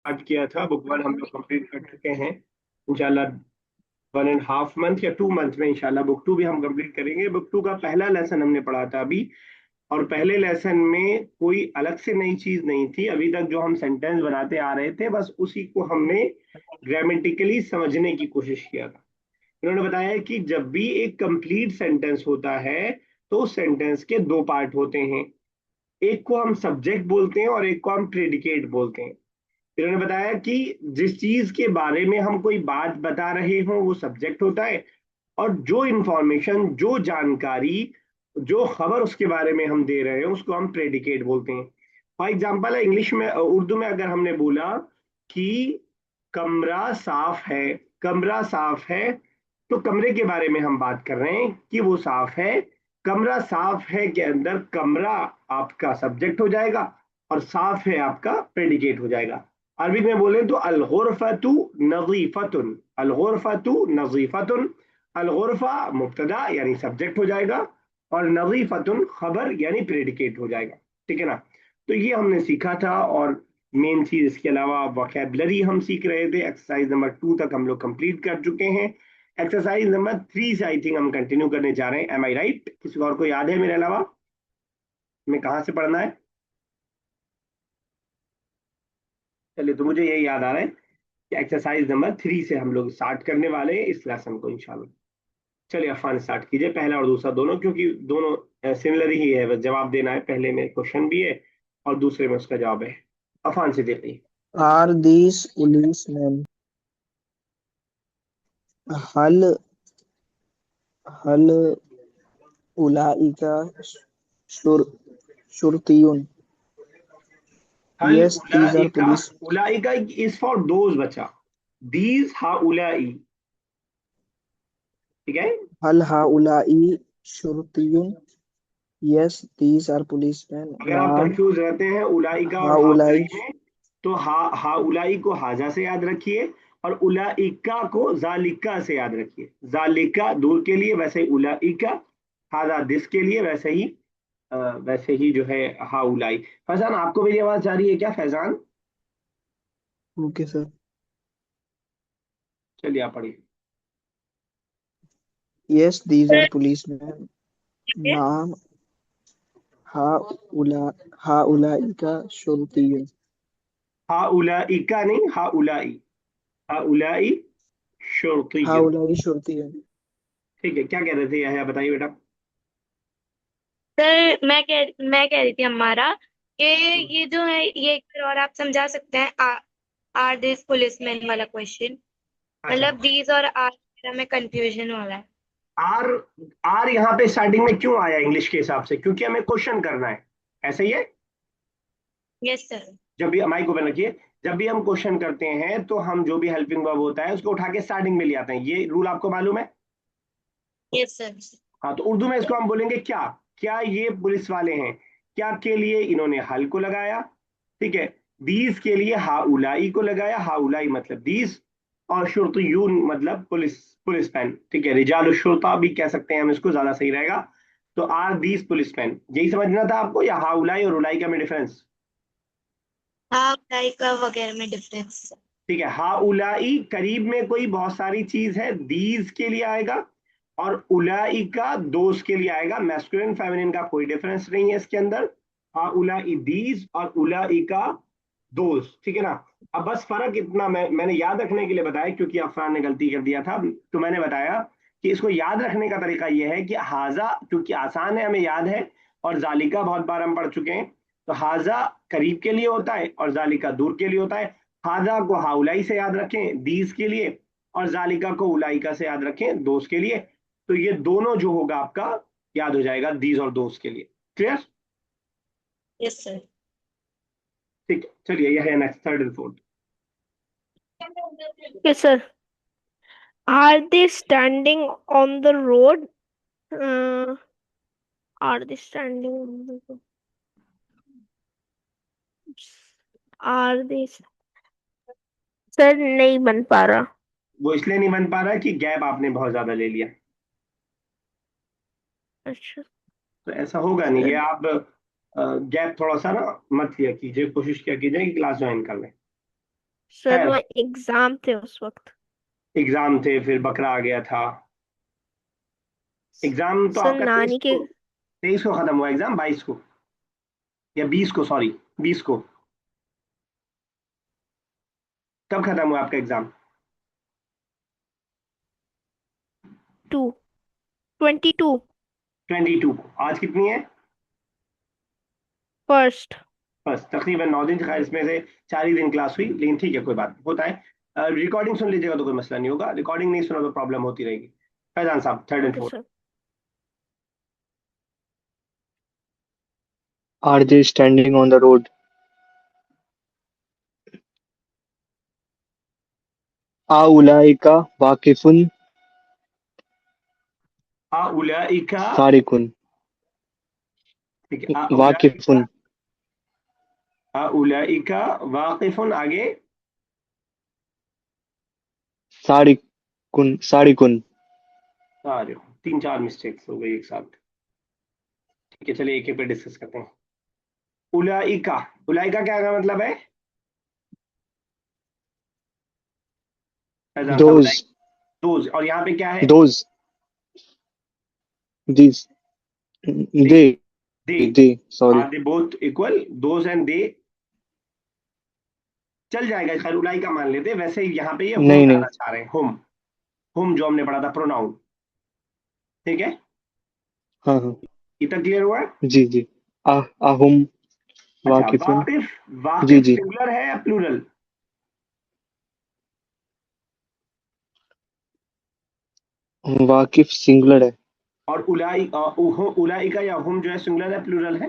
Start किया था। Book one हम लोग कंप्लीट कर चुके हैं इंशाल्लाह। 1.5 मंथ या 2 मंथ में इंशाल्लाह बुक टू भी हम कंप्लीट करेंगे। बुक टू का पहला लेसन हमने पढ़ा था अभी, और पहले लेसन में कोई अलग से नई चीज नहीं थी। अभी तक जो हम सेंटेंस बनाते आ रहे थे बस उसी को हमने ग्रामेटिकली समझने की कोशिश किया था। इन्होंने बताया कि जब भी एक कंप्लीट सेंटेंस होता है तो उस सेंटेंस के दो पार्ट होते हैं। एक को हम सब्जेक्ट बोलते हैं और एक को हम प्रेडिकेट बोलते हैं। इन्होंने बताया कि जिस चीज के बारे में हम कोई बात बता रहे हों वो सब्जेक्ट होता है, और जो इंफॉर्मेशन, जो जानकारी, जो खबर उसके बारे में हम दे रहे हैं उसको हम प्रेडिकेट बोलते हैं। फॉर एग्जाम्पल है इंग्लिश में, उर्दू में अगर हमने बोला कि कमरा साफ है, कमरा साफ है, तो कमरे के बारे में हम बात कर रहे हैं कि वो साफ है। कमरा साफ है के अंदर कमरा आपका सब्जेक्ट हो जाएगा और साफ है आपका प्रेडिकेट हो जाएगा। अरबी में बोले तो अलगुरफतु नजीफतुन, अलगुरफतु नजीफतुन। अलगुरफा मुब्तदा यानी सब्जेक्ट हो जाएगा, और नजीफतुन खबर यानी प्रेडिकेट हो जाएगा। ठीक है ना। तो ये हमने सीखा था, और मेन चीज इसके अलावा वोकेबलरी हम सीख रहे थे। एक्सरसाइज नंबर 2 तक हम लोग कंप्लीट कर चुके हैं। एक्सरसाइज नंबर 3 से आई थिंक हम कंटिन्यू करने जा रहे हैं। एम आई राइट? किसी और को याद है मेरे अलावा मैं कहाँ से पढ़ना है? चलिए, तो मुझे ये याद आ रहा है कि एक्सरसाइज नंबर 3 से हम लोग स्टार्ट करने वाले हैं इस लेसन को इंशाल्लाह। चलिए अफान स्टार्ट कीजिए, पहला और दूसरा दोनों, क्योंकि दोनों सिमिलर ही है, बस जवाब देना है। पहले में क्वेश्चन भी है और दूसरे में उसका जवाब है। अफान से देखिए। Are these policemen? हल हल उलाइका शुर शुरतियुन? हल Yes, these are उलाइका, police. उलाइका इज फॉर दोज बच्चा। दीज हा उलाई। ठीक है। हल हाउलाई शुरतियुन? Yes, these are policemen. अगर आप नाम कंफ्यूज रहते हैं उलाइका और हाउलाई। हाउलाई में, तो हा उलाई को हाजा से याद रखिए, और उलाइका को जालिका से याद रखिए। जालिका दूर के लिए, वैसे ही उलाइका। हाजा दिस के लिए, वैसे ही जो है हा उलाई। फैजान, आपको मेरी आवाज जा रही है क्या फैजान? Okay sir. चलिए आप पढ़िए। Yes, these are policemen. नाम हाउला हाउलाइका शुरतियुन। हा उलाइका नहीं, हा उलाई। हा उलाई शुर्तियन। हाउलाई शुरतियुन। ठीक है, क्या कह रहे थे यह बताइए बेटा। सर मैं कह रही थी हमारा कि ये जो है ये एक बार और आप समझा सकते हैं। आर दिस पुलिसमैन वाला क्वेश्चन, अच्छा, मतलब दीज और आर में कंफ्यूजन हो रहा है। आर, आर यहाँ पे स्टार्टिंग में क्यों आया इंग्लिश के हिसाब से? क्योंकि हमें क्वेश्चन करना है। ऐसे ही है। Yes sir. जब भी माइक ओपन रखिए, जब भी हम क्वेश्चन करते हैं तो हम जो भी हेल्पिंग वर्ब होता है उसको उठा के स्टार्टिंग में ले आते हैं। ये रूल आपको मालूम है? Yes sir. हाँ, तो उर्दू में इसको हम बोलेंगे क्या। क्या ये पुलिस वाले हैं? क्या के लिए इन्होंने हल को लगाया। ठीक है। दीज के लिए हाउलाई को लगाया, हाउलाई मतलब दीज। और शुर्तयून मतलब पुलिस, पुलिस मैन। ठीक है, रिजाल शुरता भी कह सकते हैं हम इसको, ज्यादा सही रहेगा। तो आर दीज पुलिस मैन, यही समझना था आपको, या हाउलाई और उलाई का में डिफरेंस? हाँ, टाइप का वगैरह में डिफरेंस। ठीक है, हाउलाई करीब में कोई बहुत सारी चीज है, दीज के लिए आएगा। और उलाई का दोस्त के लिए आएगा। मैस्कुलिन फेमिनिन का कोई डिफरेंस नहीं है इसके अंदर। हाउलाई दीज और उलाई का दोस्त। ठीक है ना। अब बस फर्क इतना मैंने याद रखने के लिए बताया, क्योंकि अफरान ने गलती कर दिया था। तो मैंने बताया कि इसको याद रखने का तरीका यह है कि हाजा क्योंकि आसान है, हमें याद है, और जालिका बहुत बार हम पढ़ चुके हैं। तो हाजा करीब के लिए होता है और जालिका दूर के लिए होता है। हाजा को हाउलाई से याद रखें दीज के लिए, और जालिका को उलाइका से याद रखें दोस्त के लिए। तो ये दोनों जो होगा आपका याद हो जाएगा दीज और दोस्त के लिए। क्लियर? Yes sir. ठीक है, चलिए यह है next, third and fourth. Yes, sir. Are they standing on the road? Uh, are they standing on the road? Are they? Sir नहीं बन पा रहा। वो इसलिए नहीं बन पा रहा कि गैप आपने बहुत ज्यादा ले लिया। अच्छा तो ऐसा होगा नहीं, ये सर। आप गैप थोड़ा सा ना मत लिया कीजिए, कोशिश किया कीजिए कि क्लास ज्वाइन कर लें। सर खैर, वो एग्जाम थे उस वक्त। एग्जाम थे, फिर बकरा आ गया था। एग्जाम तो सर आपका तेईस नानी के। को, 23 को खत्म हुआ एग्जाम, 22 को या 20 को, सॉरी 20 को। कब खत्म हुआ आपका एग्जाम? 22 22 को। आज कितनी है? फर्स्ट। बस तकरीबन 9 दिन। खैर, इसमें से 4 ही दिन क्लास हुई, लेकिन ठीक है, कोई बात नहीं, होता है। रिकॉर्डिंग सुन लीजिएगा तो कोई मसला नहीं होगा, रिकॉर्डिंग नहीं सुना तो प्रॉब्लम होती रहेगी। फैजान साहब, third and okay fourth. Sir. Are they standing on the road? अउलाइका वाकिफुन आ उलाइका। सारिकुन। ठीक है, आ उलाइका। वाकिफुन आ उलाइका वाकिफुन, आगे। सारिकुन सारिकुन। अरे, 3 4 मिस्टेक्स हो गई एक साथ। ठीक है, चलिए एक एक पे डिस्कस करते हैं। उलाइका, उलाइका क्या का मतलब है? फैजान साहब, दोज उलाइका दोज, और यहाँ पे क्या है? Those this they. They they. They sorry. Are they both equal? Those and they चल जाएगा, खैर उलाइका मान लेते हैं। वैसे ही यहाँ पे ये होम नहीं नहीं। कराना चाह रहे हैं, होम। होम जो हमने पढ़ा था, प्रोनाउन। ठीक है, हाँ हाँ। इतना क्लियर हुआ है? जी जी। अहुम अच्छा, वाकिफुन। वाकिफ। जी वाकिफ जी। सिंगुलर है या प्लूरल? वाकिफ सिंगुलर है। और उलाई का या हम जो है, सिंगुलर है प्लूरल है?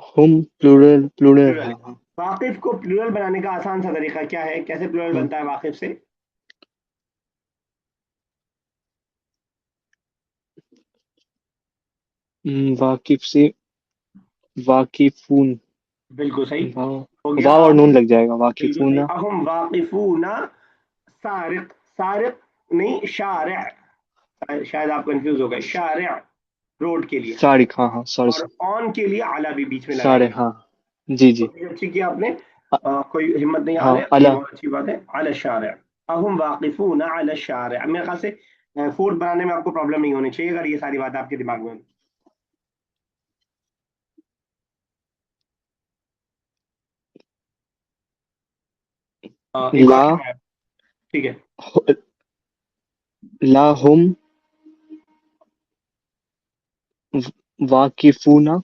हुम प्लूरल प्लूरल प्लूरल है। हाँ हाँ। वाकिफ को प्लूरल बनाने का आसान सा तरीका क्या है? कैसे प्लूरल हाँ। बनता है वाकिफ से? वाकिफ से वाकिफून। बिल्कुल सही। वाव। हो गया वाव और नून अहुम। लग जाएगा बिल्कुल सही, वाकिफूना। अहुम वाकिफूना सारिक। सारिक नहीं, शारिअ। शायद आप कंफ्यूज हो गए, शारिअ रोड के लिए। सारिक हाँ हाँ सॉरी और सर। ऑन के लिए आला भी बीच में सारे लगाएंगे। हाँ। जी जी। कोशिश अच्छी की आपने। अ- कोई हिम्मत नहीं आ हाँ रहा, ये अला। बहुत अच्छी बात है। अला शारिअ, अहुम वाकिफून अला शारिअ। मेरे ख्याल से फोर्थ बनाने में आपको प्रॉब्लम नहीं होनी चाहिए, अगर ये सारी बात आपके दिमाग में हो। एक और ला लिखना है। ठीक है। ला हुम वाकिफूना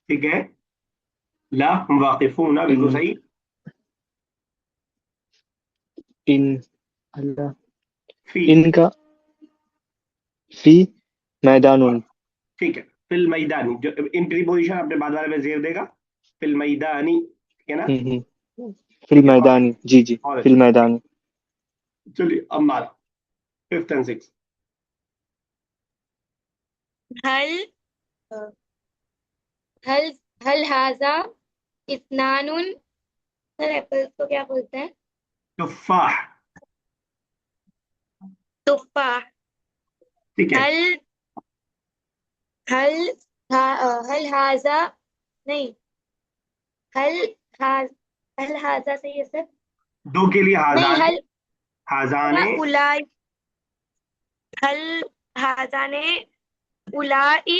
ठीक है, ला हम वाकिफून, बिल्कुल इन सही। इन अल्लाह फी। इनका फी मैदानुन। ठीक है, फिल मैदानी, जो इन प्रीपोजिशन अपने बाद वाले में जेर देगा। फिल मैदानी, ठीक है ना? फिल ठीक है, बहुत मैदानी जी जी बहुत फिल अच्छा। मैदानी। चलिए अब हमारा फिफ्थ एंड सिक्स। हल हल हल हाजा इत्नानुन। सर एप्पल को क्या बोलते हैं? तुफाह। तुफा। ठीक है, हल हल हल हाजा, नहीं, हल हाज हल हाजा सही है सर? दो के लिए नहीं, हाजाने। हल हाजाने। उलाई, हल हाजा ने उलाई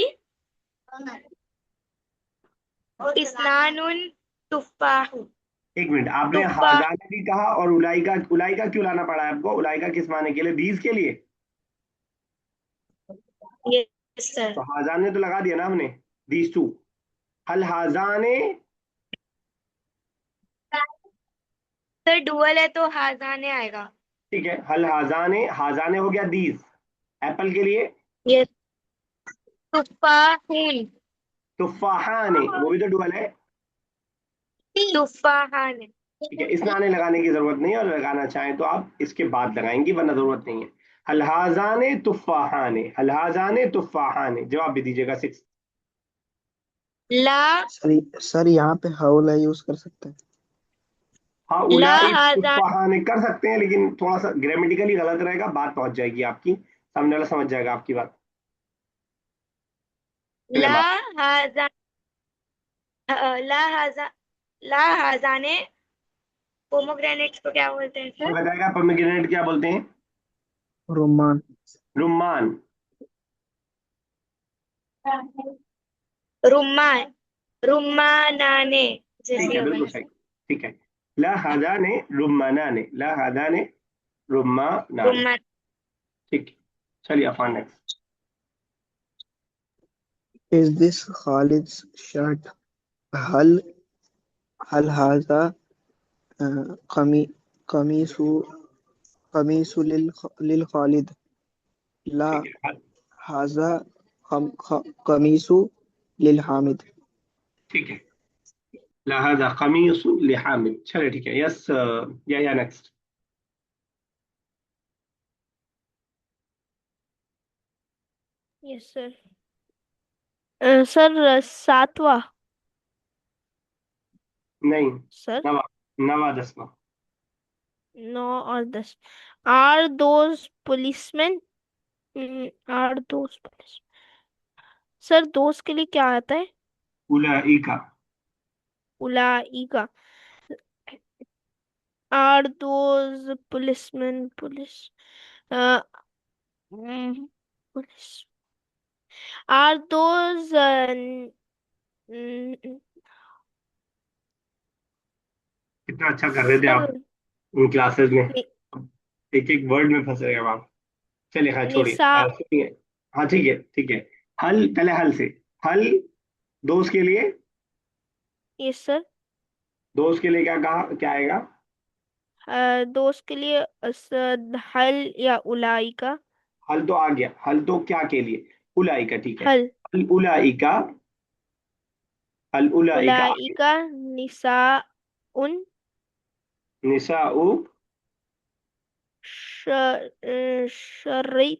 इस्नानुन तुफाहु। एक मिनट, आपने तुफाह। हाजाने भी कहा और उलाई का क्यों लाना पड़ा है आपको? उलाई का किस माने के लिए? दीज के लिए? Yes sir. तो हाजाने तो लगा दिया ना हमने, दीज टू। हल हाजाने। सर डुअल है तो हाजाने आएगा। ठीक है, हल हाजाने, हाजाने हो गया दीज, एप्पल के लिए। यस। तुफाहुन। तुफाहाने, वो भी तो डुअल है। तुफाहान। ठीक है, इसमें आने लगाने की जरूरत नहीं है, और लगाना चाहें तो आप इसके बाद लगाएंगी, वरना जरूरत नहीं है। हलहाजाने तुफाहाने, हलहाजाने तुफाहाने, जवाब भी दीजिएगा 6। ला सर यहाँ पे हौला यूज कर सकते हैं। हाँ, ला उलाई हाजान तुफाहाने कर सकते हैं, लेकिन थोड़ा सा ग्रामेटिकली गलत रहेगा, बात पहुंच जाएगी आपकी, सामने वाला समझ जाएगा आपकी बात। चलिए ला बात। हाजान ला हाजा ला हाजा ने पोमोग्रेनेट्स को क्या बोलते हैं ये सर? बताएगा पोमेग्रेनेट क्या बोलते हैं? रुमान। रुम्मान। रुम्मान, रुम्मानाने ठीक जैसे है, होगा बिल्कुल ना सही। सर? ठीक है। ला हादा ने रुम्माना ने, ला हादा ने रुम्माना ने। रुम्मान। ठीक है, चलिए Affan next. Is this Khalid's shirt? हल हल हाजा कमी कमीसु कमीसु लिल खालिद। ला ठीक है। हाजा कमीसु लिल हामिद। ठीक है, ला हादा कमीस लिहामिद। चलिए ठीक है, यस या नेक्स्ट। Yes sir. सर सातवां। नहीं, सर नवा, नवा दसवा। 9 और 10। Are those policeman. Are those police. Sir दोस्त के लिए क्या आता है? उलाइका। उलाई का। Are those policeman police. Police. Are those कितना अच्छा कर रहे थे सर आप इन क्लासेस में। नि, एक एक वर्ड में फंस रहे हैं आप। चलिए हाँ, छोड़िए, निसा। सुनिए। हाँ ठीक है, ठीक है। हल, पहले हल से। हल, दोस्त के लिए। Yes sir. दोस्त के लिए क्या कहा, क्या आएगा? दोस्त के लिए हल या उलाई का। हल तो आ गया, हल तो क्या के लिए? उलाई का, ठीक है। हल। हल उलाई का, हल उलाई का उलाई आगे। का निसा उन निसाउ शर्री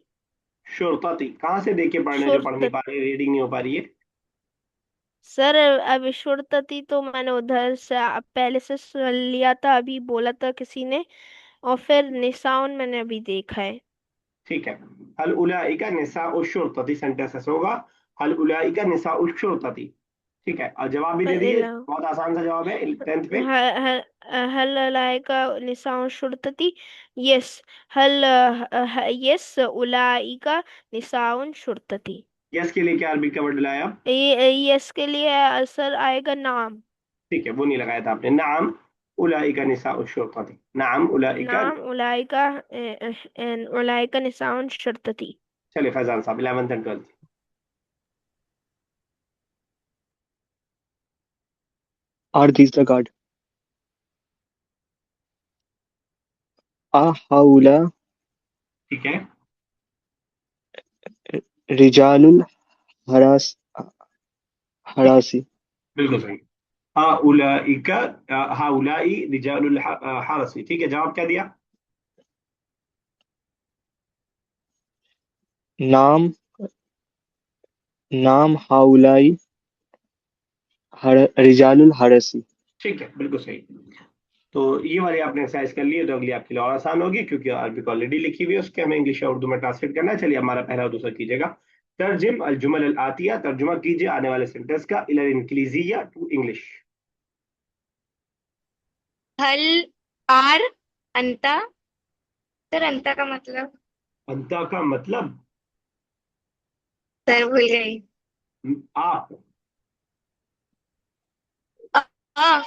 शुरतती। कहाँ से देख के पढ़ने, जो पढ़ नहीं शुर्त। पा रही, रीडिंग नहीं हो पा रही है? सर अभी शुर्तती तो मैंने उधर से पहले से सुन लिया था, अभी बोला था किसी ने। और फिर निसाउन मैंने अभी देखा है। ठीक है। हल उलाई का निसाउ शुरतती सेंटेंस ऐसे होगा। हल उलाई का निसाउ शुरतती। ठीक है, और जवाब भी दे दिए, बहुत आसान सा जवाब है 10th पे। हल लायका निसाउन शुर्तती। यस। हल यस उलाइका निसाउन शुर्तती। यस के लिए क्या अरबी का वर्ड लाया आप? ये यस के लिए सर आएगा नाम। ठीक है, वो नहीं लगाया था आपने। नाम उलाइका निसाउ शुरतती, नाम उलाइका। नाम उलाइका उलाइका निसाउन शुर्तती। चलिए फैजान साहब, 11th and 12th। Are these the guard? हाउला ठीक है, रिजालुल हरास हरासी। बिल्कुल सही। हाँ उलाइका, हाँ उलाई रिजालुल हारसी। ठीक है, जवाब क्या दिया? नाम नाम हाउलाई रिजालुल हरसी। ठीक है, बिल्कुल सही। तो ये वाली आपने एक्सरसाइज कर ली है, तो अगली आपके लिए और आसान होगी, क्योंकि अरबिक ऑलरेडी लिखी हुई है, उसके हमें इंग्लिश और उर्दू में ट्रांसलेट करना है। चलिए हमारा पहला और दूसरा कीजिएगा। तर्जिम अल जुमल अल आतिया, तर्जुमा कीजिए आने वाले सेंटेंस का, इलल इंग्लिजिया टू इंग्लिश। हल आर अंता। सर अंता का मतलब? अंता का मतलब सर भूल गई। आप, आ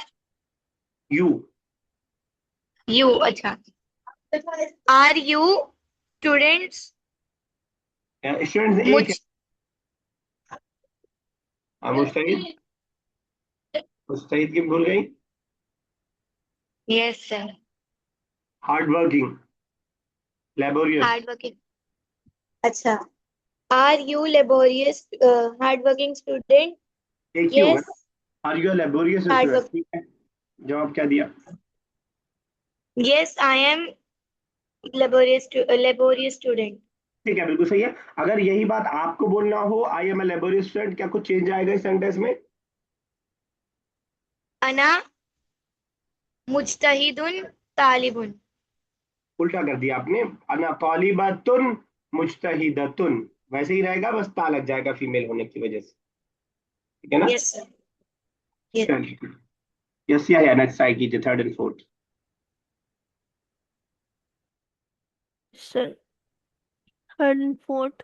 यू। यू, अच्छा। Are you students? स्टूडेंट्स एक मुझ है। मुस्तैद, मुस्तैद की भूल गई। Yes sir. Hard working, laborious. Hard working, अच्छा। Are you laborious hard working student? एक ही होगा यस। ना। Are you laborious hard student, work, ठीक है। जवाब क्या दिया? Yes I am laborious student. ठीक है, बिल्कुल सही है। अगर यही बात आपको बोलना हो, I am a laborious student, क्या कुछ चेंज आएगा इस सेंटेंस में? अना मुज्तहिदुन तालिबुन। उल्टा कर दिया आपने। अना तालिबातुन मुज्तहिदतुन, वैसे ही रहेगा, बस ता लग जाएगा फीमेल होने की वजह से। ठीक है ना? Yes sir. यस। चलिए, यस या नेक्स्ट ट्राई कीजिए, third and fourth. Sir third and fourth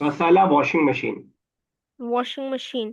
गसाला washing machine. washing machine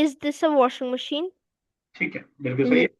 is this a washing machine ठीक है, बिल्कुल सही है।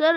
सर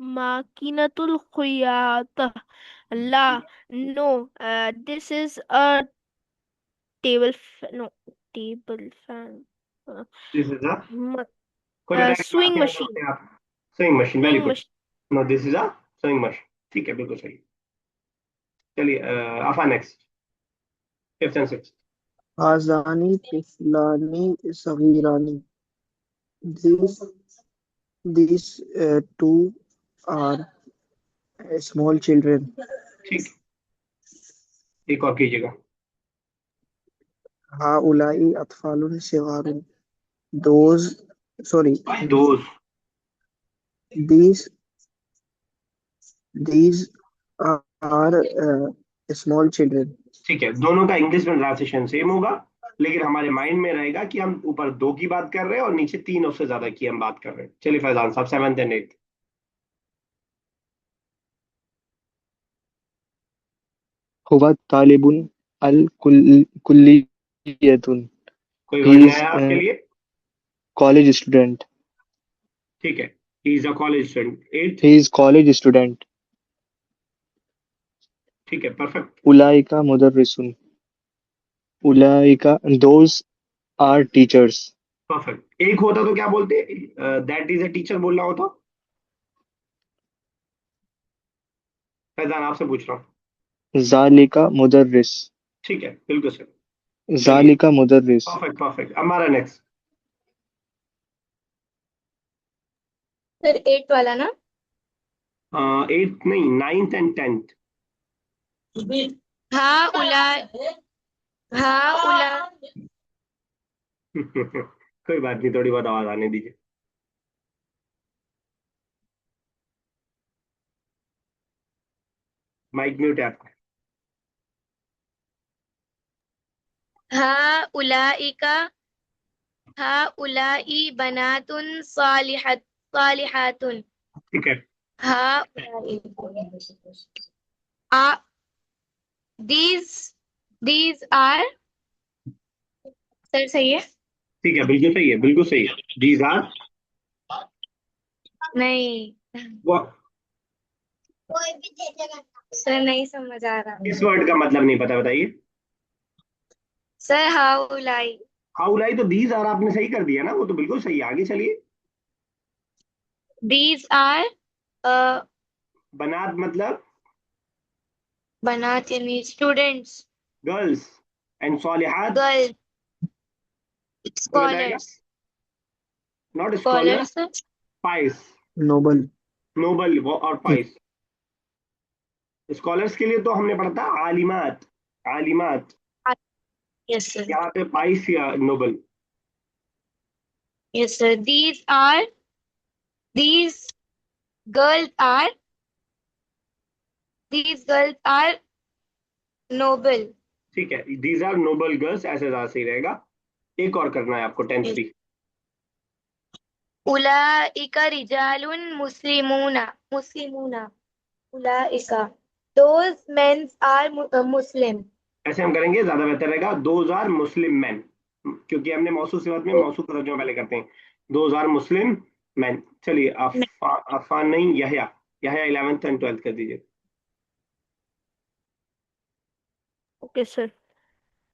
माकिनतुल खुयाता ला no this is a no table fan uh, this is a, म- कोई बताएगा क्या sewing कहना machine चाहते हैं आप? Swing machine, very sewing good. machine no, this is a swing machine. ठीक है, बिल्कुल सही। चलिए आफा नेक्स्ट, फिफ्थ एंड सिक्स। हाज़ानी तिफ़लानी सगीरानी। These these two are small children. ठीक, एक और कीजिएगा। हाउलाई अतफालुन सिगारुन। Those, sorry, भाई दोस्त। these these are small children. ठीक है, दोनों का इंग्लिश में ट्रांसलेशन सेम होगा, लेकिन हमारे माइंड में रहेगा कि हम ऊपर दो की बात कर रहे हैं और नीचे तीन उससे ज्यादा की हम बात कर रहे हैं। चलिए फैजान साहब, सेवंथ एंड एट। हुवा तालिबुन अल कुल्लियतुन। कोई ही वर्ड नया इज है आपके लिए? College student. ठीक है, he is a college student. एट। He is college student. ठीक है, परफेक्ट। उलाइका मुदर्रिसुन। उलाइका दोज आर टीचर्स। परफेक्ट। एक होता तो क्या बोलते? दैट इज अ टीचर बोलना होता। फैजान आपसे पूछ रहा हूँ। जालिका मुदर्रिस। ठीक है, बिल्कुल सर। चलिए, जालिका मुदर्रिस। Perfect perfect. हमारा नेक्स्ट। सर 8 वाला ना? एट नहीं, नाइन्थ एंड टेंथ। हाँ उला हाँ उला कोई बात नहीं, थोड़ी बहुत आवाज आने दीजिए। माइक म्यूट है आपका। हाँ उलाइका हाँ उलाई बनातुन सालिहातुन ठीक है, हाँ आ these are सर सही है? ठीक है, बिल्कुल सही है, बिल्कुल सही है। दीज आर, नहीं वो सर नहीं समझ आ रहा। इस वर्ड का मतलब नहीं पता, बताइए। सर हाउलाई हाउलाई तो दीज आर आपने सही कर दिया ना, वो तो बिल्कुल सही है। आगे चलिए। these are बनात मतलब बनात यानी स्टूडेंट्स गर्ल्स, एंड सालिहात गर्ल कोई बताएगा? Scholars not scholar, scholars sir pious. Noble. Noble और पाइस। स्कॉलर्स के लिए तो हमने पढ़ा था आलिमात। आलिमात। यस सर यहाँ पे पाइस या noble. Yes sir these girls are these girls are noble ठीक है, दीज आर नोबल गर्ल्स, ऐसे ज्यादा सही रहेगा। एक और करना है आपको, टेंथ भी। उलाइका रिजालुन मुस्लिमूना उलाइका those men are Muslim ऐसे हम करेंगे, ज्यादा बेहतर रहेगा। दोज आर मुस्लिम मैन, क्योंकि हमने मौसू सिफत में मौसू का तर्जुमा पहले करते हैं। Those are Muslim man. चलिए अफान नहीं, यहया। यहया 11th एंड 12th कर दीजिए। Okay sir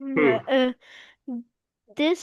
hmm, this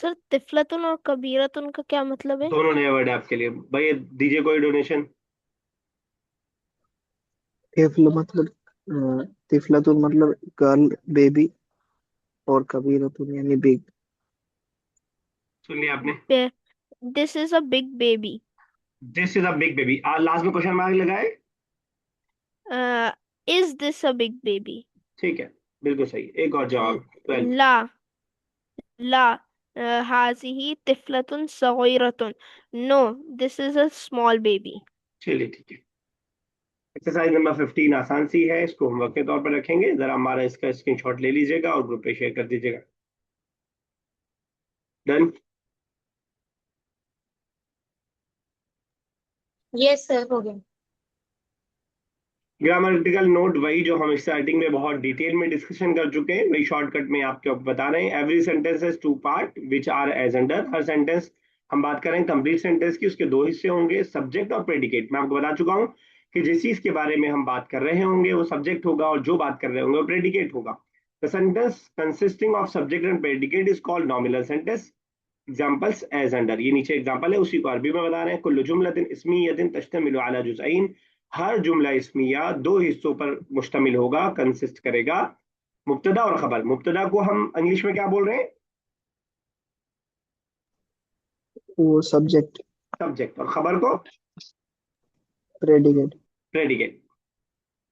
sir तिफलतुन और कबीरतुन का क्या मतलब है दोनों नए वर्ड है आपके लिए भाई, दीजिए कोई डोनेशन। तिफल मतलब तिफलतुन मतलब गर्ल बेबी, और कबीरतुन यानी बिग। सुन लिया आपने? This is a big baby this is a big baby, last में क्वेश्चन मार्क लगाए। Is this a big baby ठीक है, बिल्कुल सही, एक और जवाब 12। ला ला हाजिही तिफलतुन सगीरतुन। No, this is a small baby. चलिए ठीक है। एक्सरसाइज नंबर 15 आसान सी है, इसको होमवर्क के तौर पर रखेंगे, जरा हमारा इसका स्क्रीनशॉट ले लीजिएगा और ग्रुप पे शेयर कर दीजिएगा। डन। यस सर, हो गया। ग्रामेटिकल नोट वही जो हम स्टार्टिंग में बहुत डिटेल में डिस्कशन कर चुके हैं, वही शॉर्टकट में आपको बता रहे हैं। Every sentence has two part which are as under. हर सेंटेंस, हम बात करें कंप्लीट सेंटेंस की, उसके दो हिस्से होंगे, सब्जेक्ट और प्रेडिकेट। मैं आपको बता चुका हूं कि जिस चीज के बारे में हम बात कर रहे होंगे वो सब्जेक्ट होगा और जो बात कर रहे होंगे वो प्रेडिकेट होगा। The sentence consisting of subject and predicate is called nominal sentence. Examples as under, ये नीचे एग्जांपल है, उसी को अरबी में बता रहे हैं। कुल्लु जुमलतिन इस्मियतिन तश्तमिलु अला जुज़अइन। हर जुमला इस्मिया दो हिस्सों पर मुश्तमिल होगा, कंसिस्ट करेगा। मुब्तदा और खबर, मुब्तदा को हम इंग्लिश में क्या बोल रहे हैं? वो सब्जेक्ट। सब्जेक्ट। और खबर को प्रेडिकेट। प्रेडिकेट।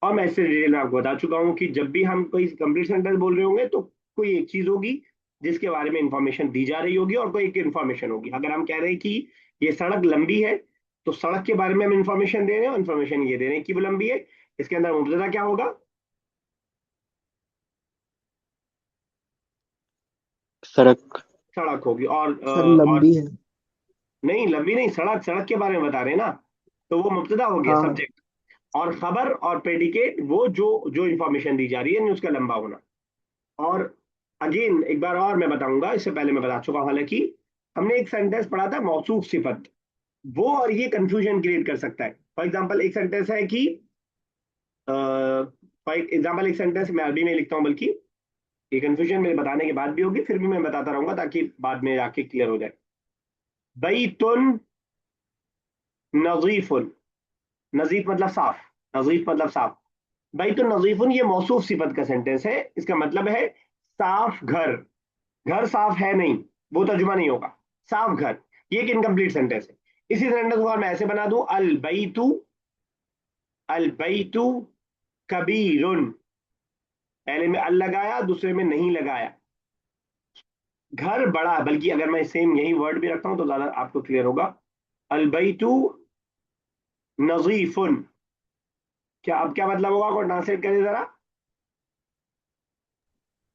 और मैं इससे डिटेल में आपको बता चुका हूँ कि जब भी हम कोई कंप्लीट सेंटेंस बोल रहे होंगे तो कोई एक चीज होगी जिसके बारे में इंफॉर्मेशन दी जा रही होगी और कोई एक इंफॉर्मेशन होगी। अगर हम कह रहे हैं कि ये सड़क लंबी है, तो सड़क के बारे में हम इंफॉर्मेशन दे रहे हैं, इंफॉर्मेशन ये दे रहे हैं कि वो लंबी है। इसके अंदर मुब्तदा क्या होगा? सड़क। सड़क होगी। सर और लंबी है। नहीं, लंबी नहीं, सड़क, सड़क के बारे में बता रहे हैं ना, तो वो मुब्तदा हो गया, हाँ। सब्जेक्ट। और खबर और प्रेडिकेट वो जो जो इंफॉर्मेशन दी जा रही है, यानी उसका लंबा होना। और अगेन एक बार और मैं बताऊंगा, इससे पहले मैं बता चुका हूं हालांकि, हमने एक सेंटेंस पढ़ा था मौसूफ सिफत, वो और ये कंफ्यूजन क्रिएट कर सकता है। फॉर एग्जांपल एक सेंटेंस है कि फॉर एग्जांपल एक सेंटेंस मैं अरबी में लिखता हूं, बल्कि ये कंफ्यूजन मेरे बताने के बाद भी होगी, फिर भी मैं बताता रहूंगा ताकि बाद में जाके क्लियर हो जाए। बैतुन नजीफुन। नजीफ मतलब साफ, नजीफ मतलब साफ। बैतुन नजीफुन ये मौसूफ सिफत का सेंटेंस है, इसका मतलब है साफ घर। घर साफ है नहीं, वो तर्जुमा नहीं होगा। साफ घर, ये एक इनकम्प्लीट सेंटेंस है। इसी सेंटेंस को मैं ऐसे बना दूं, अल बैतु कबीरुन। पहले में अल लगाया, दूसरे में नहीं लगाया। घर बड़ा, बल्कि अगर मैं सेम यही वर्ड भी रखता हूं तो ज्यादा आपको क्लियर होगा। अल बैतु नजीफुन, क्या अब क्या मतलब होगा, को ट्रांसलेट करिए जरा।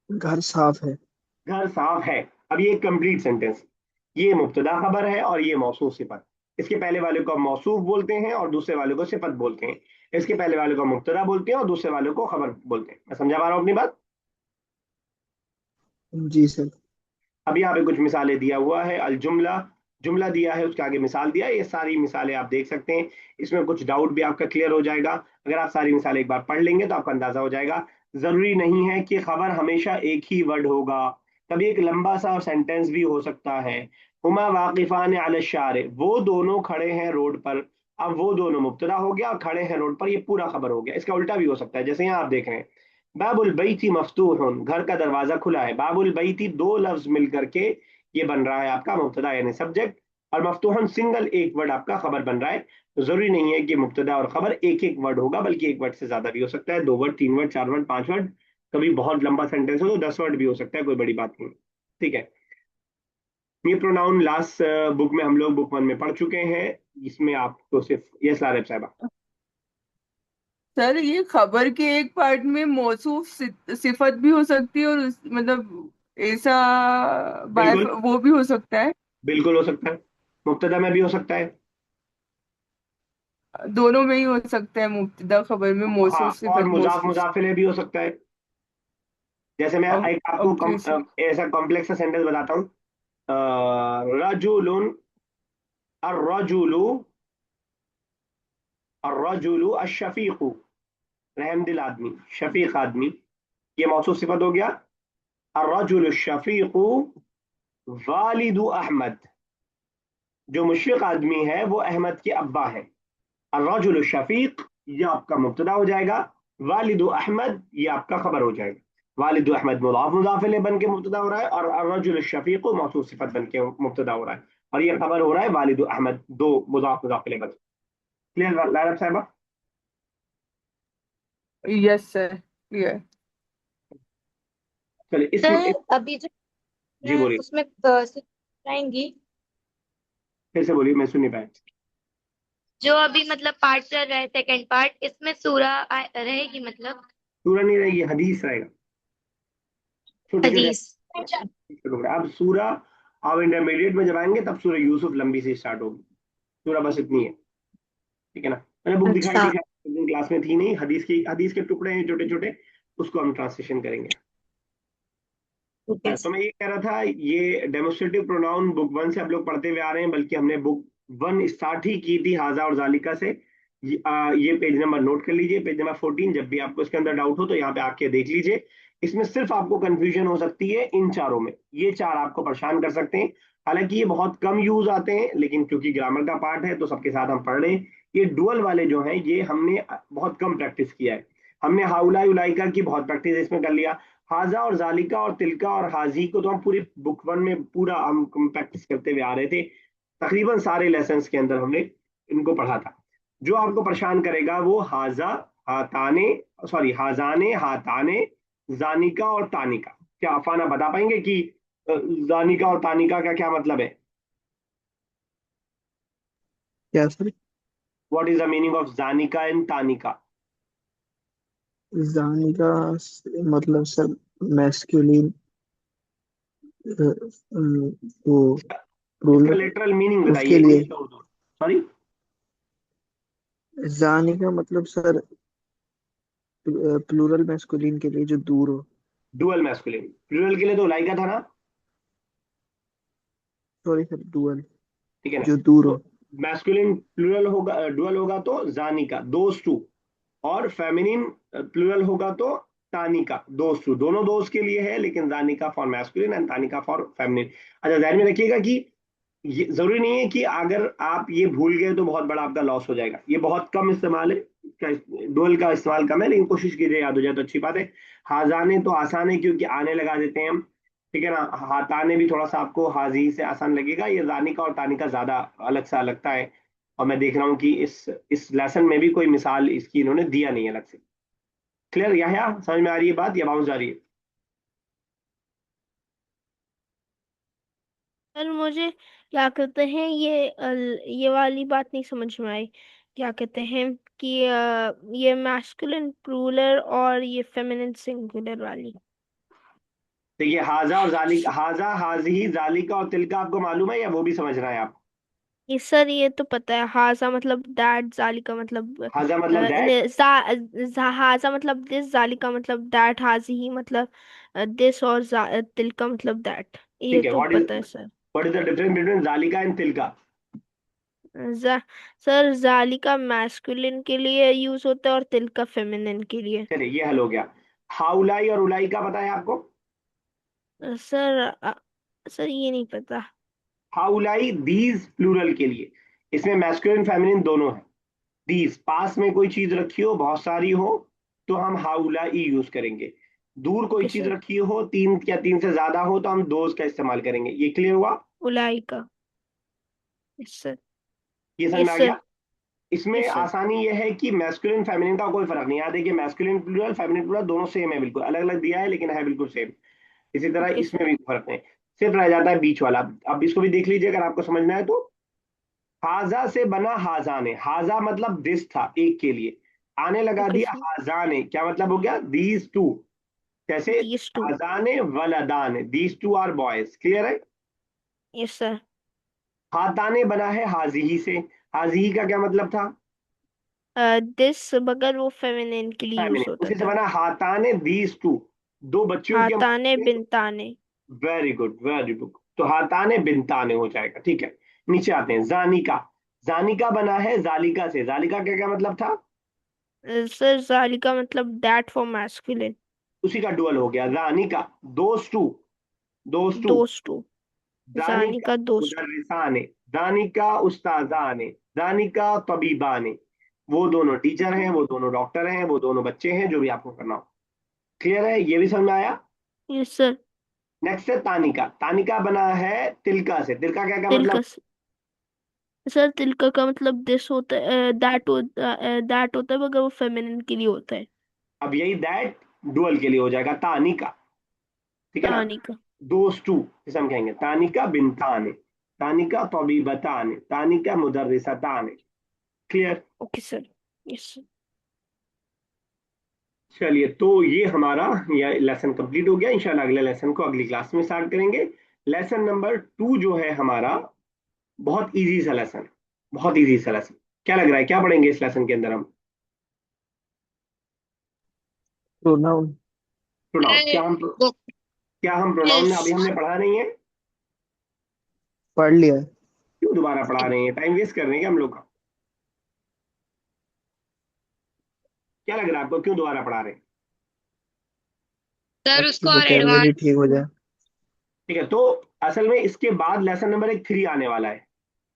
घर साफ है। घर साफ है। अब ये कंप्लीट सेंटेंस, ये मुब्तदा खबर है और ये मौसूफ सिफत। इसके पहले वाले को हम मौसूफ बोलते हैं और दूसरे वाले को सिफत बोलते हैं। इसके पहले वाले को मुब्तदा बोलते हैं और दूसरे वाले को खबर बोलते हैं। मैं समझा पा रहा हूँ अपनी बात? जी सर। अभी यहाँ पे कुछ मिसालें दिया हुआ है, अल जुमला, जुमला दिया है, उसके आगे मिसाल दिया है। ये सारी मिसालें आप देख सकते हैं, इसमें कुछ डाउट भी आपका क्लियर हो जाएगा। अगर आप सारी मिसालें एक बार पढ़ लेंगे तो आपका अंदाजा हो जाएगा। जरूरी नहीं है कि खबर हमेशा एक ही वर्ड होगा, कभी एक लंबा सा सेंटेंस भी हो सकता है। हुमा वाकिफान अला शारे, वो दोनों खड़े हैं रोड पर। अब वो दोनों मुब्तदा हो गया और खड़े हैं रोड पर, ये पूरा खबर हो गया। इसका उल्टा भी हो सकता है, जैसे यहाँ आप देख रहे हैं, बाबुल बैती मफ्तूहुन, घर का दरवाजा खुला है। बाबुल बैती दो लफ्ज मिल करके ये बन रहा है आपका मुब्तदा यानी सब्जेक्ट, और मफ्तूहन सिंगल एक वर्ड आपका खबर बन रहा है। तो जरूरी नहीं है कि मुब्तदा और खबर एक एक वर्ड होगा, बल्कि एक वर्ड से ज्यादा भी हो सकता है, दो वर्ड, तीन वर्ड, चार वर्ड, पांच वर्ड। कभी बहुत लंबा सेंटेंस हो तो 10 वर्ड भी हो सकता है, कोई बड़ी बात नहीं। ठीक है। ये प्रोनाउन लास्ट बुक में हम लोग बुक 1 में पढ़ चुके हैं, इसमें आपको सिर्फ यस लारेब साहबा। सर ये खबर के एक पार्ट में मौसूफ सिफत भी हो सकती है और मतलब ऐसा बाय बिल्कुल, वो भी हो सकता है। बिल्कुल हो सकता है, मुब्तदा में भी हो सकता है। दोनों में ही हो सकता है, मुब्तदा खबर में हाँ, मौसूफ और सिफत मुजाफ मौसूफ। मुजाफिले भी हो सकता है। जैसे मैं एक आपको ओके सर। ऐसा कॉम्प्लेक्स सा सेंटेंस बताता हूँ। रजुलुन, अर्रजुलु, अर्रजुलु अशफीकु, रहमदिल आदमी, शफीक आदमी, ये मौसूफ सिफत हो गया। अर्रजुलु शफीकु वालिदु अहमद, जो मुशफिक आदमी है वो अहमद के अब्बा है। अर्रजुलु शफीक ये आपका मुब्तदा हो जाएगा, वालिदु अहमद ये आपका खबर हो जाएगा। वालिदु अहमद मुदाफ मुदाफ इलैह बन के मुब्तदा हो रहा है, और अर्रजुलु शफीक मौसूफ सिफत बन के मुब्तदा हो रहा है, और ये खबर हो रहा है वालिदु अहमद, दो मुदाफ मुदाफ इलैह बन। क्लियर लारब साहबा? Yes sir, clear. चलिए इस सर अभी जो जी मैं बोलिए, उसमें आएंगी, फिर से बोलिए, मैं सुन नहीं पाया। जो अभी मतलब पार्ट चल रहा है सेकंड पार्ट, इसमें सूरा रहेगी मतलब सूरा नहीं रहेगी, हदीस रहेगा, छोटे छोटे हदीस। टुकड़े। अब सूरा आप इंटरमीडिएट में जब आएंगे तब सूरा यूसुफ लंबी से स्टार्ट होगी। सूरा बस इतनी है, ठीक है ना। मैंने बुक दिखाई अच्छा। थी, क्लास में थी नहीं, हदीस के टुकड़े हैं छोटे छोटे, उसको हम ट्रांसलेशन करेंगे। ठीक है। तो मैं ये कह रहा था, ये डेमोस्ट्रेटिव प्रोनाउन बुक वन से आप लोग पढ़ते हुए आ रहे हैं, बल्कि हमने बुक वन स्टार्ट ही की थी हाजा और जालिका से। ये पेज नंबर नोट कर लीजिए, पेज नंबर 14। जब भी आपको इसके अंदर डाउट हो तो यहाँ पे आके देख लीजिए। इसमें सिर्फ आपको कंफ्यूजन हो सकती है इन चारों में, ये चार आपको परेशान कर सकते हैं। हालांकि ये बहुत कम यूज आते हैं, लेकिन क्योंकि ग्रामर का पार्ट है तो सबके साथ हम पढ़ रहे हैं। ये डुअल वाले जो हैं ये हमने बहुत कम प्रैक्टिस किया है। हमने हाउलाई उलाइका की बहुत प्रैक्टिस इसमें कर लिया। हाजा और जालिका और तिलका और हाजी को तो हम पूरी बुक वन में पूरा हम प्रैक्टिस करते हुए आ रहे थे। तकरीबन सारे लेसन के अंदर हमने इनको पढ़ा था। जो आपको परेशान करेगा वो हाजा, हाताने, सॉरी हाजाने, हाताने, जानिका और तानिका। क्या अफाना बता पाएंगे कि जानिका और तानिका का क्या मतलब है? क्या sir? What is the meaning of Janika and Tanika? जाने का मतलब सर मैस्कुलिन, वो इसका प्लूरल, लिटरल मीनिंग बताइए, उसके लिए। इंग्लिश और उर्दू। सॉरी, जाने का मतलब सर प्लूरल मैस्कुलिन के लिए जो दूर हो। डुअल मैस्कुलिन, प्लूरल के लिए तो लाइका था ना, सॉरी सर, डुअल, ठीक है ना। जो दूर तो हो। मैस्कुलिन प्लूरल होगा, डुअल होगा तो जानिका, दोस्त टू। और फेमिनिन प्लूरल होगा तो तानिका, दोस्त टू। दोनों दोस्त के लिए है, लेकिन जानिका फॉर मैस्कुलिन एंड तानिका फॉर फेमिनिन। अच्छा, ध्यान में रखिएगा कि ये जरूरी नहीं है कि अगर आप ये भूल गए तो बहुत बड़ा आपका लॉस हो जाएगा। ये बहुत कम इस्तेमाल है इसका, डुअल का इस्तेमाल कम है, लेकिन कोशिश कीजिए याद हो जाए तो अच्छी बात है। हाजाने तो आसान है क्योंकि आने लगा देते हैं हम, ठीक है ना। हाताने भी थोड़ा सा आपको हाजी से आसान लगेगा। ये जानिका और तानिका ज्यादा अलग सा लगता है। और मैं देख रहा हूँ कि इस लेसन में भी कोई मिसाल इसकी इन्होंने दिया नहीं है अलग से। क्लियर, या समझ में आ रही है बात या बाउंस जा रही है? सर मुझे क्या कहते हैं ये वाली बात नहीं समझ में आई। क्या कहते हैं कि ये मैस्कुलिन प्लूरल और ये फेमिनिन सिंगुलर वाली। देखिए, हाजा और जालिका, हाजा, हाजी, जालिका और तिलका आपको मालूम है या वो भी समझ रहे हैं आप? ये सर ये तो पता है, हाजा मतलब दैट, जालिका मतलब हाजा मतलब दैट, हाजा मतलब दिस, जालिका मतलब दैट, हाजी ही मतलब दिस, और तिलका मतलब दैट, ये ठीक है। तो व्हाट इज पता है सर। What is the difference between जालिका एंड तिलका? जा, सर जालिका मैस्कुलिन के लिए यूज होता है और तिलका फेमिनिन के लिए। चलिए ये हल हो गया। हाउलाई और उलाई का पता है आपको? सर सर ये नहीं पता। हाउलाई दीज प्लूरल के लिए, इसमें मैस्कुलिन फेमिनिन दोनों है। दीज, पास में कोई चीज रखी हो बहुत सारी हो तो हम हाउलाई यूज करेंगे। दूर कोई ओके चीज सर। रखी हो, तीन या तीन से ज्यादा हो, तो हम दोज का इस्तेमाल करेंगे। ये क्लियर हुआ? उलाई का। Yes sir. ये समझ में यस आ सर। गया? इसमें यस सर। आसानी यह है कि मैस्कुलिन फेमिनिन का कोई फर्क नहीं। याद है कि मैस्कुलिन प्लूरल फेमिनिन प्लूरल दोनों सेम है, बिल्कुल अलग अलग दिया है लेकिन है बिल्कुल सेम। इसी तरह ओके इसमें सर। भी फर्क नहीं। सिर्फ रह जाता है बीच वाला। अब इसको भी देख लीजिए अगर आपको समझना है तो। हाजा से बना हाजाने, हाजा मतलब दिस था, एक के लिए। आने लगा ओके दिया सर। हाजाने, क्या मतलब हो गया? These two. कैसे? These two. हाजाने वलदान, these two are boys. Clear है? Yes sir. हाताने बना है हाजी से। हाजी का क्या मतलब था? दिस, मगर वो फेमिनिन के लिए यूज फेमिनिन। होता उसी से था। बना हाताने दीज टू, दो बच्चियों की हम हाताने बिनताने। Very good, very good. तो हाताने बिनताने हो जाएगा, ठीक है। नीचे आते हैं, जानिका। जानिका बना है जालिका से। जालिका का क्या मतलब था? सर जालिका मतलब दैट फॉर मैस्कुलिन। उसी का डुअल हो गया, जानिका, दोस्त टू, दोस्त टू। दोस्त टू। जानिका जानिका दोस्त। मुदर्रिसाने, जानिका उस्तादाने, जानिका तबीबाने। वो दोनों टीचर हैं, वो दोनों डॉक्टर हैं, वो दोनों बच्चे हैं, जो भी आपको करना हो। क्लियर है? ये भी समझ में आया? Yes sir. नेक्स्ट है तानिका। तानिका बना है तिलका से। तिलका क्या क्या मतलब? तिलका सर तिलका का मतलब दिस होता है, दैट होता है, मगर वो फेमिनिन के लिए होता है। अब यही दैट डुअल के लिए हो जाएगा, तानिका। ठीक है ना। तानिका। दोज टू जैसे हम कहेंगे तानिका बिनतान, तानिका तबीबतान, तानिका मुदर्रिसतान। Clear. Okay sir. Yes sir. चलिए तो ये हमारा ये लेसन कंप्लीट हो गया। इंशाल्लाह अगले लेसन को अगली क्लास में स्टार्ट करेंगे। लेसन नंबर 2 जो है हमारा बहुत इजी सा लेसन, बहुत इजी सा लेसन। क्या लग रहा है क्या पढ़ेंगे इस लेसन के अंदर हम? प्रोनाउन। प्रोनाउन। बुक क्या हम प्रोनाउन में अभी हमने पढ़ा नहीं है? पढ़ लिया है। क्यों दोबारा पढ़ा रहे हैं? टाइम वेस्ट कर रहे हैं क्या हम लोग का? क्या लग रहा है आपको क्यों दोबारा पढ़ा रहे हैं? सर ताकि उसको और वोकेबलरी एडवांस। ठीक हो जाए। ठीक है तो असल में इसके बाद लेसन नंबर 3 आने वाला है।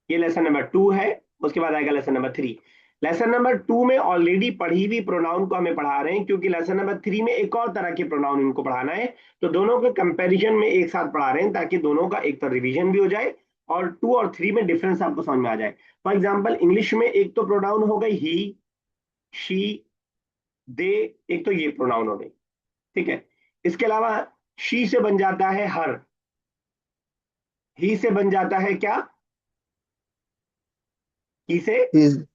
ये लेसन नंबर 2 है, उसके बाद आएगा लेसन नंबर 3। लेसन नंबर 2 में ऑलरेडी पढ़ी हुई प्रोनाउन को हमें पढ़ा रहे हैं, क्योंकि लेसन नंबर 3 में एक और तरह के प्रोनाउन इनको पढ़ाना है। तो दोनों के कंपैरिजन में एक साथ पढ़ा रहे हैं, ताकि दोनों का एक तो रिवीजन भी हो जाए और 2 और 3 में डिफरेंस आपको समझ में आ जाए। फॉर एग्जाम्पल इंग्लिश में एक तो प्रोनाउन हो गई ही, शी, दे, एक तो ये प्रोनाउन हो गई। ठीक है। इसके अलावा शी से बन जाता है हर, ही से बन जाता है क्या? ही से हिज।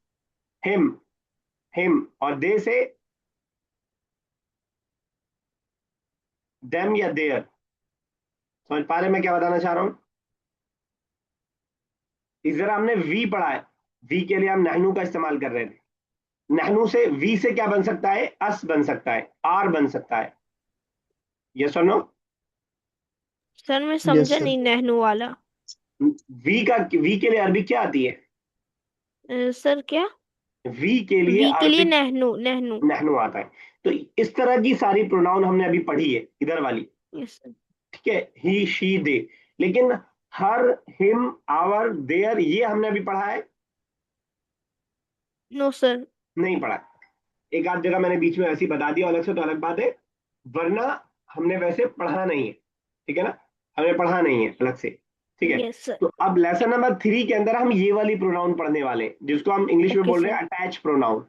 हिम, हिम, और दे से देम या देयर। समझ पा रहे हैं मैं क्या बताना चाह रहा हूं? इस जरा हमने वी पढ़ा है, वी के लिए हम नहनू का इस्तेमाल कर रहे थे। नहनू से वी से क्या बन सकता है? अस बन सकता है, आर बन सकता है। यस और नो? सर मैं यस समझा सर। नहीं नहनू वाला। वी के लिए अरबी क्या आती है? सर क्या? वी के लिए वी के लिए अरबिक नहनू, नहनू। नहनू आता है। तो इस तरह की सारी प्रोनाउन हमने अभी पढ़ी है इधर वाली। Yes sir. ठीक है, ही, शी, दे। लेकिन हर, हिम, आवर, देयर ये हमने अभी पढ़ा है? No sir. नहीं पढ़ा। एक आध जगह मैंने बीच में ऐसी बता दिया अलग से तो अलग बात है, वरना हमने वैसे पढ़ा नहीं है। ठीक है ना, हमने पढ़ा नहीं है अलग से। ठीक है। Yes sir. तो अब लेसन नंबर 3 के अंदर हम ये वाली प्रोनाउन पढ़ने वाले हैं, जिसको हम इंग्लिश में ओके बोल रहे सर। हैं अटैच प्रोनाउन।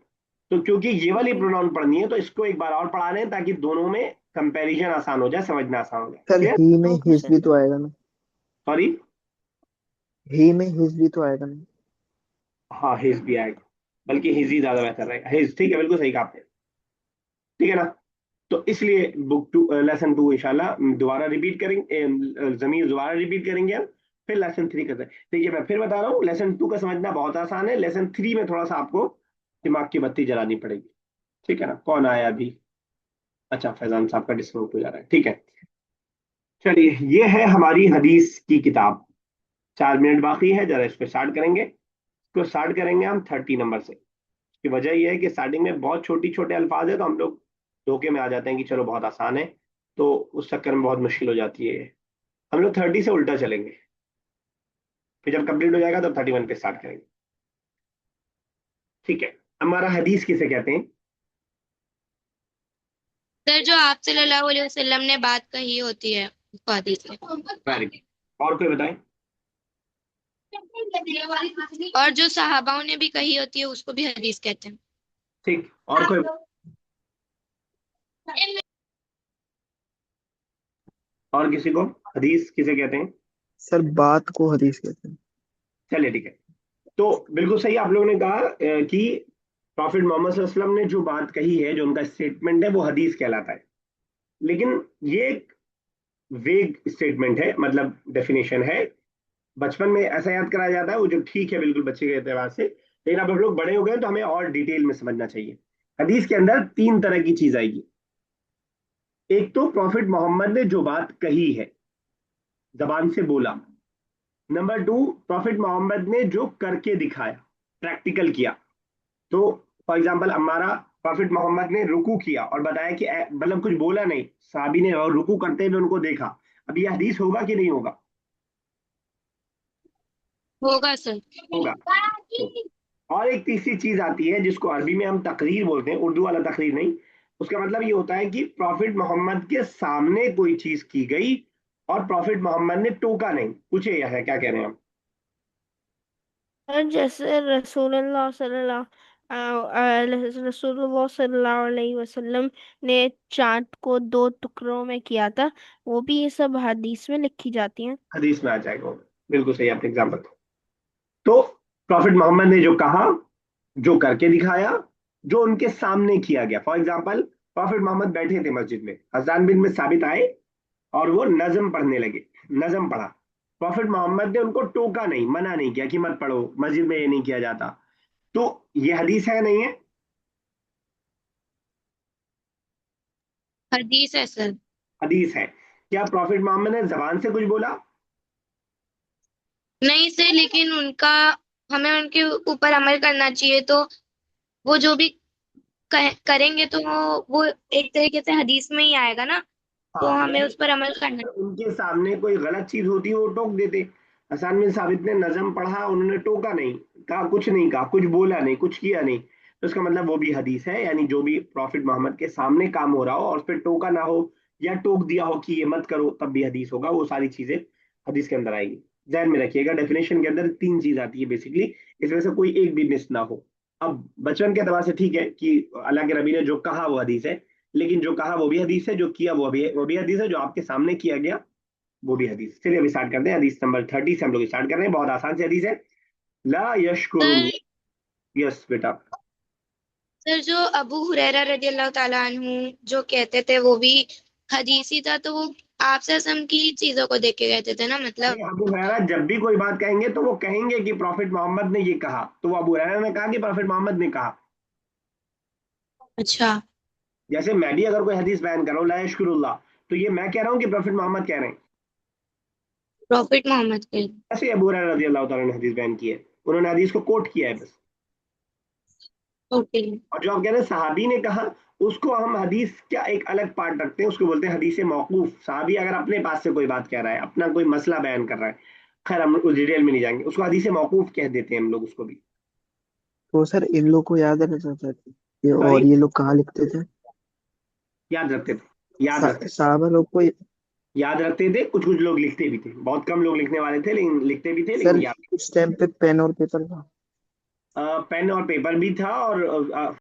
तो क्योंकि ये वाली ओके प्रोनाउन पढ़नी है तो इसको एक बार और पढ़ा रहे हैं, ताकि दोनों में कंपैरिजन आसान हो जाए, समझना आसान हो जाए। Sir clear? ही में ओके हिज सर। भी तो आएगा ना। सॉरी। ही में हिज भी तो आएगा ना। हाँ हिज भी आएगा, बल्कि हिज ही ज्यादा बेहतर रहेगा। हिज, ठीक है, बिल्कुल सही कहा आपने। ठीक है ना। तो इसलिए बुक 2 लेसन 2 इंशाल्लाह दोबारा रिपीट करेंगे, जमीर दोबारा रिपीट करेंगे हम, फिर लेसन 3 करते हैं। देखिए मैं फिर बता रहा हूँ, लेसन 2 का समझना बहुत आसान है, लेसन 3 में थोड़ा सा आपको दिमाग की बत्ती जलानी पड़ेगी। ठीक है ना। कौन आया अभी? अच्छा, फैजान साहब का डिस्काउंट हो जा रहा है। ठीक है। चलिए ये है हमारी हदीस की किताब। 4 मिनट बाकी है, जरा इसको स्टार्ट करेंगे। इसको स्टार्ट करेंगे हम 30 नंबर से। की वजह यह है कि स्टार्टिंग में बहुत छोटी छोटे अल्फाज है, तो हम लोग धोखे में आ जाते हैं कि चलो बहुत आसान है, तो उस चक्कर में बहुत मुश्किल हो जाती है। हम लोग 30 से उल्टा चलेंगे, फिर जब कंप्लीट हो जाएगा तो 31 पे स्टार्ट करेंगे। ठीक है। हमारा हदीस किसे कहते हैं? सर जो आप सल्लल्लाहु अलैहि वसल्लम ने बात कही होती है उसको हदीस कहते वेरी गुड। और कोई बताए? हैं। और जो सहाबाओं ने भी कही होती है उसको भी हदीस कहते हैं। ठीक, और कोई? और किसी को हदीस किसे कहते हैं? सर बात को हदीस कहते हैं। चलिए ठीक है। तो बिल्कुल सही आप लोगों ने कहा कि प्रॉफिट मोहम्मद सल्लल्लाहु अलैहि वसल्लम ने जो बात कही है, जो उनका स्टेटमेंट है, वो हदीस कहलाता है। लेकिन ये एक वेग स्टेटमेंट है, मतलब डेफिनेशन है। बचपन में ऐसा याद कराया जाता है, वो जो ठीक है बिल्कुल बच्चे के एतबार से, लेकिन अब हम लोग बड़े हो गए तो हमें और डिटेल में समझना चाहिए। हदीस के अंदर 3 तरह की चीज आएगी। एक तो प्रॉफिट मोहम्मद ने जो बात कही है, जबान से बोला। नंबर 2, प्रॉफिट मोहम्मद ने जो करके दिखाया, प्रैक्टिकल किया। तो फॉर एग्जाम्पल हमारा प्रॉफिट मोहम्मद ने रुकू किया और बताया कि मतलब कुछ बोला नहीं, साहबी ने और रुकू करते हुए उनको देखा। अब ये हदीस होगा कि नहीं होगा? होगा सर। होगा। और एक तीसरी चीज आती है जिसको अरबी में हम तकरीर बोलते हैं, उर्दू वाला तकरीर नहीं। उसका मतलब ये होता है कि प्रॉफिट मोहम्मद के सामने कोई चीज की गई और प्रॉफिट मोहम्मद ने टोका नहीं। पूछे यह है क्या कह रहे हैं हम? सर जैसे रसूलुल्लाह सल्लल्लाहु रसूलुल्लाह सल्लल्लाहु अलैहि वसल्लम ने चांद को 2 टुकड़ों में किया था, वो भी ये सब हदीस में लिखी जाती हैं। हदीस में आ जाएगा वो। बिल्कुल सही आपने एग्जाम्पल। तो प्रॉफिट मोहम्मद ने जो कहा, जो करके दिखाया, जो उनके सामने किया गया। फॉर एग्जाम्पल, प्रॉफिट मोहम्मद बैठे थे मस्जिद में, हसन बिन साबित आए और वो नज्म पढ़ने लगे। नज्म पढ़ा, प्रॉफिट मोहम्मद ने उनको टोका नहीं, मना नहीं किया कि मत पढ़ो, मस्जिद में ये नहीं किया जाता। तो ये हदीस है नहीं है? हदीस है सर। हदीस है। क्या प्रॉफिट मोहम्मद ने जबान से कुछ बोला? नहीं सर, लेकिन उनका हमें उनके ऊपर अमल करना चाहिए, तो वो जो भी करेंगे तो वो एक तरीके से हदीस में ही आएगा ना, तो हाँ, हमें यानी उस पर अमल करना। उनके सामने कोई गलत चीज होती है वो टोक देते। हसन बिन साबित ने नजम पढ़ा, उन्होंने टोका नहीं, कहा कुछ नहीं, कहा कुछ बोला नहीं, कुछ किया नहीं, तो इसका मतलब वो भी हदीस है। यानी जो भी प्रॉफिट मोहम्मद के सामने काम हो रहा हो और उस पर टोका ना हो या टोक दिया हो कि ये मत करो, तब भी हदीस होगा। वो सारी चीजें हदीस के अंदर आएगी। ध्यान में रखिएगा, डेफिनेशन के अंदर 3 चीज आती है बेसिकली, इसमें से कोई एक भी मिस ना हो। अब बचपन के अतबार से ठीक है कि अल्लाह के नबी ने जो कहा वो हदीस है, लेकिन जो कहा वो भी हदीस है, जो किया वो भी हदीस है, जो आपके सामने किया गया वो भी हदीस। चलिए अभी स्टार्ट करते हैं। हदीस नंबर 30 से हम लोग स्टार्ट कर रहे हैं। बहुत आसान सी हदीस है। ला यशकुरुल्लाह। सर, यस बेटा। सर जो अबू हुरैरा रजी अल्लाह ताला अन्हु जो कहते थे वो भी हदीस ही था, तो वो आप सम की चीजों को देख के कहते थे ना, मतलब। नहीं, अबू हुरैरा जब भी कोई बात कहेंगे तो वो कहेंगे कि प्रॉफिट मोहम्मद ने ये कहा, तो वो अबू हुरैरा ने कहा कि प्रॉफिट मोहम्मद ने कहा। अच्छा। जैसे मैं भी अगर कोई हदीस बयान कर रहा हूँ ला यशकुरुल्लाह, तो ये मैं कह रहा हूँ कि प्रॉफिट मोहम्मद कह रहे हैं। प्रॉफिट मोहम्मद के। ऐसे अबू हुरैरा रजी अल्लाह तआला ने हदीस बयान की है, उन्होंने हदीस को कोट किया है बस। ओके। और जो आप कह रहे हैं सहाबी ने कहा, उसको हम हदीस का एक अलग पार्ट रखते हैं, उसको बोलते हैं हदीस मौकूफ। सहाबी अगर अपने पास से कोई बात कह रहा है, अपना कोई मसला बयान कर रहा है, खैर हम उस डिटेल में नहीं जाएंगे, उसको हदीस मौकूफ कह देते हैं हम लोग उसको भी। तो सर इन लोग को याद रहना चाहते थे, सॉरी, और ये लोग कहाँ लिखते थे? याद रखते थे, याद रखते थे। साहबा लोग को। याद रखते थे, कुछ कुछ लोग लिखते भी थे, बहुत कम लोग लिखने वाले थे लेकिन लिखते भी थे, सर लेकिन याद। उस टाइम पे पेन और पेपर था। पेन और पेपर भी था, और